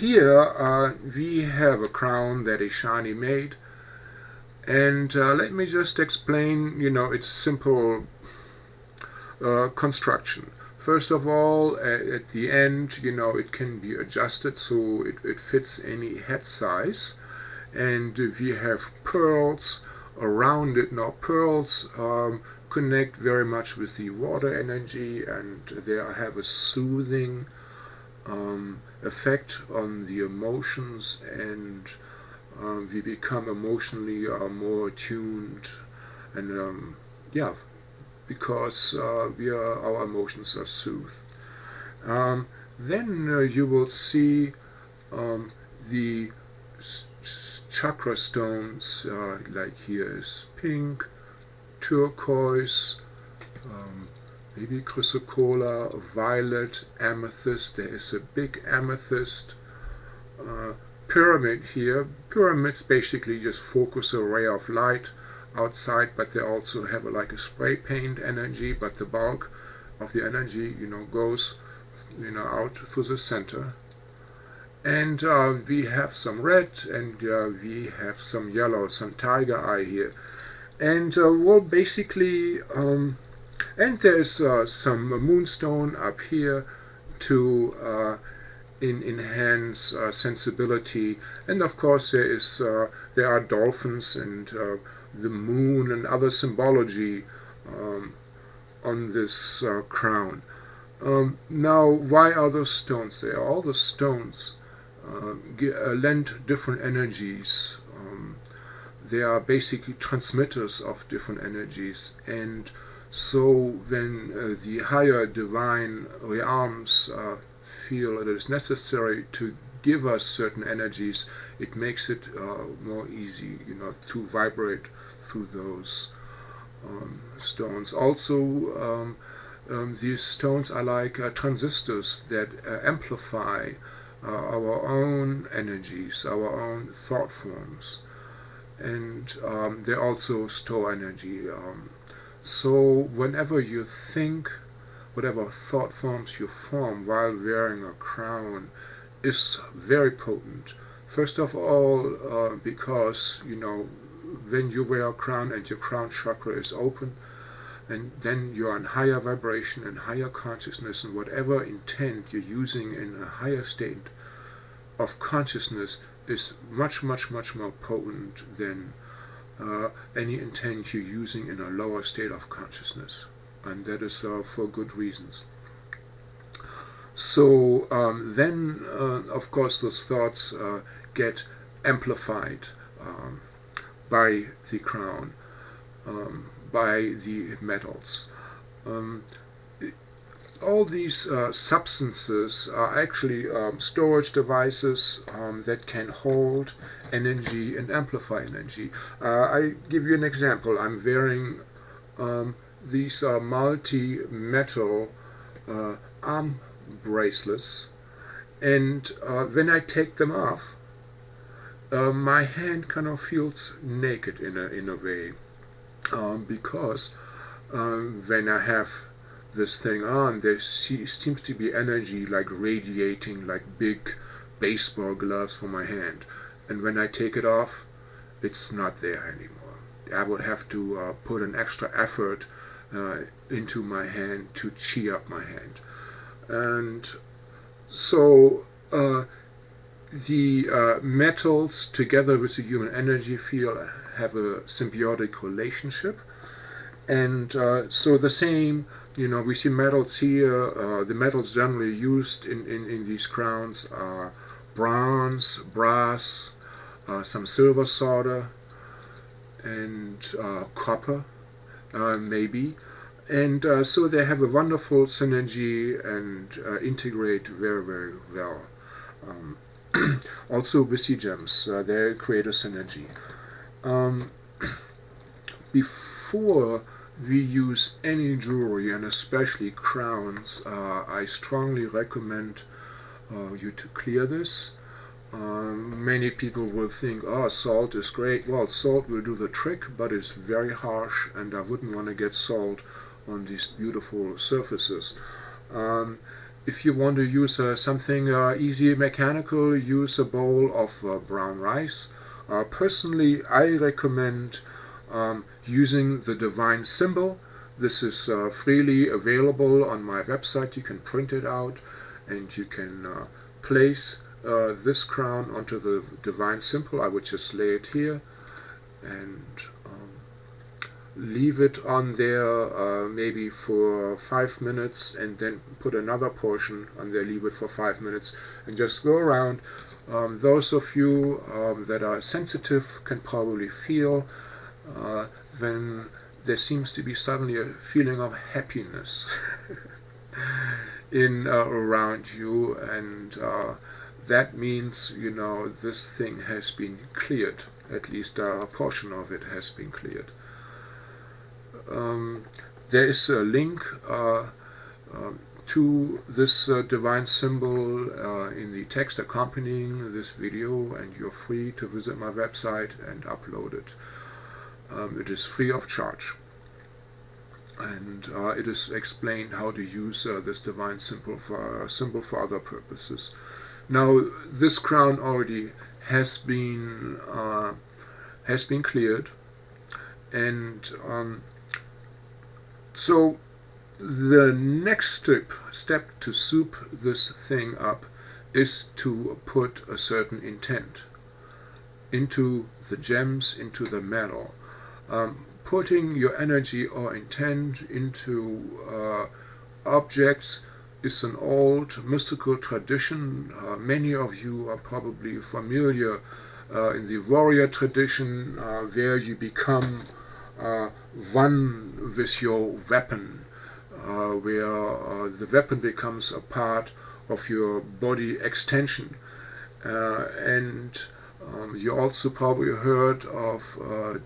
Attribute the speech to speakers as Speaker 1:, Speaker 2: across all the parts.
Speaker 1: here we have a crown that is shiny made, and let me just explain, its simple construction. First of all, at the end, it can be adjusted so it fits any head size, and we have pearls around it. Now pearls connect very much with the water energy, and they have a soothing effect on the emotions, and we become emotionally more attuned, and yeah, because our emotions are soothed. Then you will see the chakra stones, like here is pink, turquoise, maybe chrysocolla, violet, amethyst. There is a big amethyst. Pyramid here. Pyramids basically just focus a ray of light outside, but they also have like a spray paint energy, but the bulk of the energy goes out through the center. And we have some red, and we have some yellow, some tiger eye here. And well, basically, and there's some moonstone up here to enhance sensibility. And of course there are dolphins and the moon and other symbology on this crown. Now, why are those stones there? All the stones lend different energies. They are basically transmitters of different energies, and so when the higher divine realms feel it is necessary to give us certain energies, it makes it more easy, to vibrate through those stones. Also, these stones are like transistors that amplify our own energies, our own thought forms, and they also store energy. So whenever you think, whatever thought forms you form while wearing a crown is very potent. First of all, because when you wear a crown and your crown chakra is open, and then you're in higher vibration and higher consciousness, and whatever intent you're using in a higher state of consciousness is much, much, much more potent than any intent you're using in a lower state of consciousness, and that is for good reasons. So then, of course, those thoughts get amplified by the crown, by the metals. All these substances are actually storage devices that can hold energy and amplify energy. I give you an example. I'm wearing these multi-metal arm bracelets, and when I take them off, my hand kind of feels naked in a way, because when I have this thing on, there seems to be energy like radiating like big baseball gloves from my hand, and when I take it off, it's not there anymore. I would have to put an extra effort into my hand to cheer up my hand. And so the metals together with the human energy field have a symbiotic relationship, and so the same, we see metals here. The metals generally used in these crowns are bronze, brass, some silver solder, and copper, maybe. And so they have a wonderful synergy and integrate very, very well. Also with the gems, they create a synergy. Before we use any jewelry, and especially crowns, I strongly recommend you to clear this. Many people will think, oh, salt is great. Well, salt will do the trick, but it's very harsh, and I wouldn't want to get salt on these beautiful surfaces. If you want to use something easy mechanical, use a bowl of brown rice. Personally, I recommend using the divine symbol. This is freely available on my website. You can print it out and you can place this crown onto the divine symbol. I would just lay it here and leave it on there maybe for 5 minutes, and then put another portion on there, leave it for 5 minutes, and just go around. Those of you that are sensitive can probably feel when there seems to be suddenly a feeling of happiness in around you, and that means, you know, this thing has been cleared. At least a portion of it has been cleared. There is a link to this divine symbol in the text accompanying this video, and you're free to visit my website and upload it. It is free of charge, and it is explained how to use this divine symbol for other purposes. Now, this crown already has been cleared, and so the next step to soup this thing up is to put a certain intent into the gems, into the metal. Putting your energy or intent into objects is an old mystical tradition. Many of you are probably familiar in the warrior tradition, where you become one with your weapon, where the weapon becomes a part of your body extension. And you also probably heard of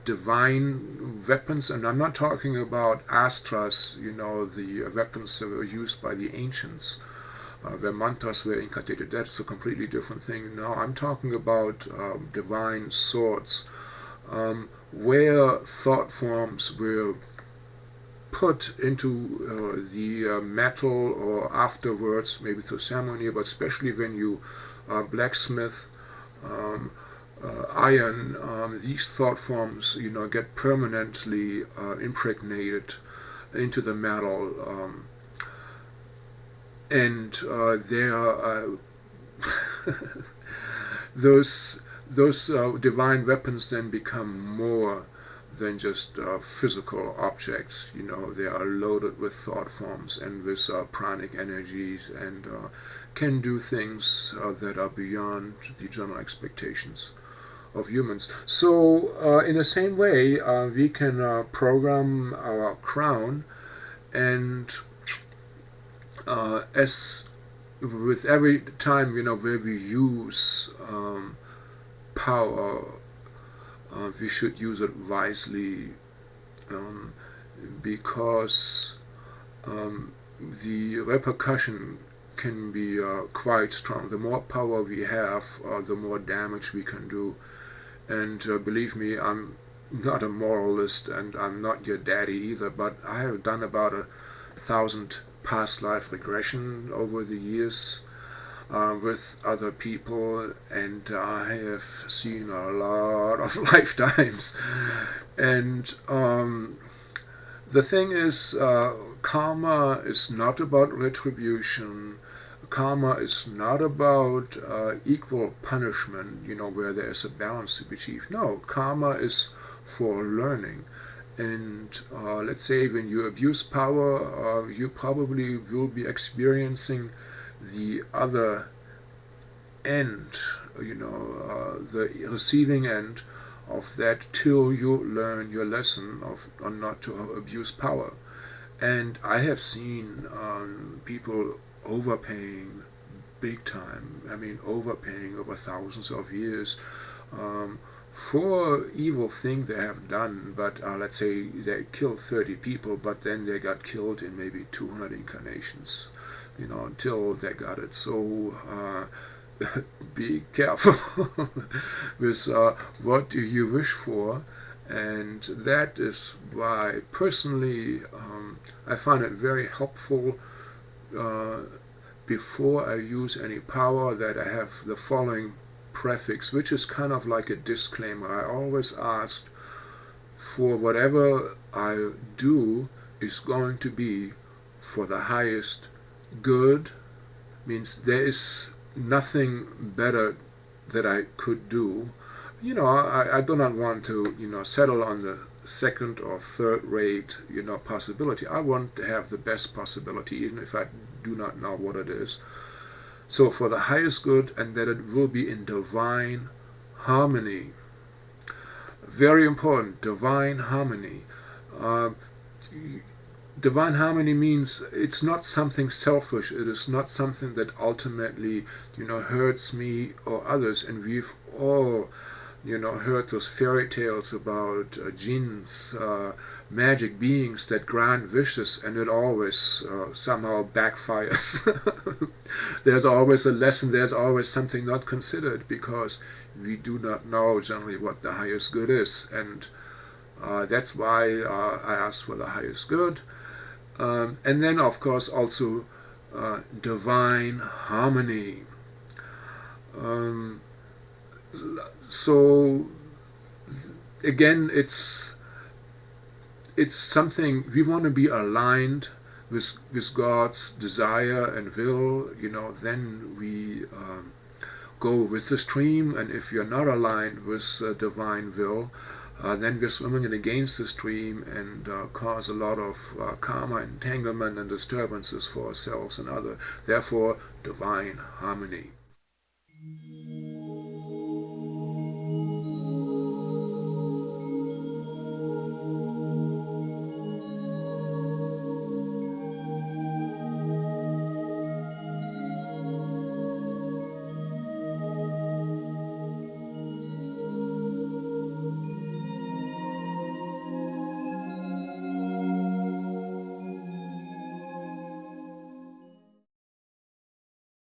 Speaker 1: divine weapons, and I'm not talking about astras, you know, the weapons that were used by the ancients, where mantras were incantated. That's a completely different thing. Now I'm talking about divine swords, where thought forms were put into the metal, or afterwards, maybe through ceremony, but especially when you blacksmith iron, these thought forms, you know, get permanently impregnated into the metal, and there are those divine weapons then become more than just physical objects. You know, they are loaded with thought forms and with pranic energies, and can do things that are beyond the general expectations of humans. So in the same way, we can program our crown, and as with every time, you know, where we use power, we should use it wisely, because the repercussion can be quite strong. The more power we have, the more damage we can do. And believe me, I'm not a moralist, and I'm not your daddy either, but I have done about 1,000 past life regression over the years with other people, and I have seen a lot of lifetimes. And the thing is, karma is not about retribution. Karma is not about equal punishment, you know, where there is a balance to be achieved. No, karma is for learning. And let's say when you abuse power, you probably will be experiencing the other end, you know, the receiving end of that, till you learn your lesson of not to abuse power. And I have seen people overpaying big time. I mean, overpaying over thousands of years for evil thing they have done. But let's say they killed 30 people, but then they got killed in maybe 200 incarnations, you know, until they got it. So be careful with what do you wish for. And that is why personally I find it very helpful before I use any power, that I have the following prefix, which is kind of like a disclaimer. I always ask for whatever I do is going to be for the highest good, means there is nothing better that I could do. I do not want to, settle on the second or third rate, possibility. I want to have the best possibility, even if I do not know what it is. So for the highest good, and that it will be in divine harmony. Very important, divine harmony. Divine harmony means it's not something selfish. It is not something that ultimately, hurts me or others. And we've all, heard those fairy tales about jinns, magic beings that grant wishes, and it always somehow backfires. There's always a lesson. There's always something not considered, because we do not know generally what the highest good is. And that's why I ask for the highest good. And then, of course, also divine harmony. So again, it's something we want to be aligned with God's desire and will. Then we go with the stream. And if you're not aligned with divine will, then we're swimming against the stream and cause a lot of karma, entanglement, and disturbances for ourselves and others. Therefore, divine harmony.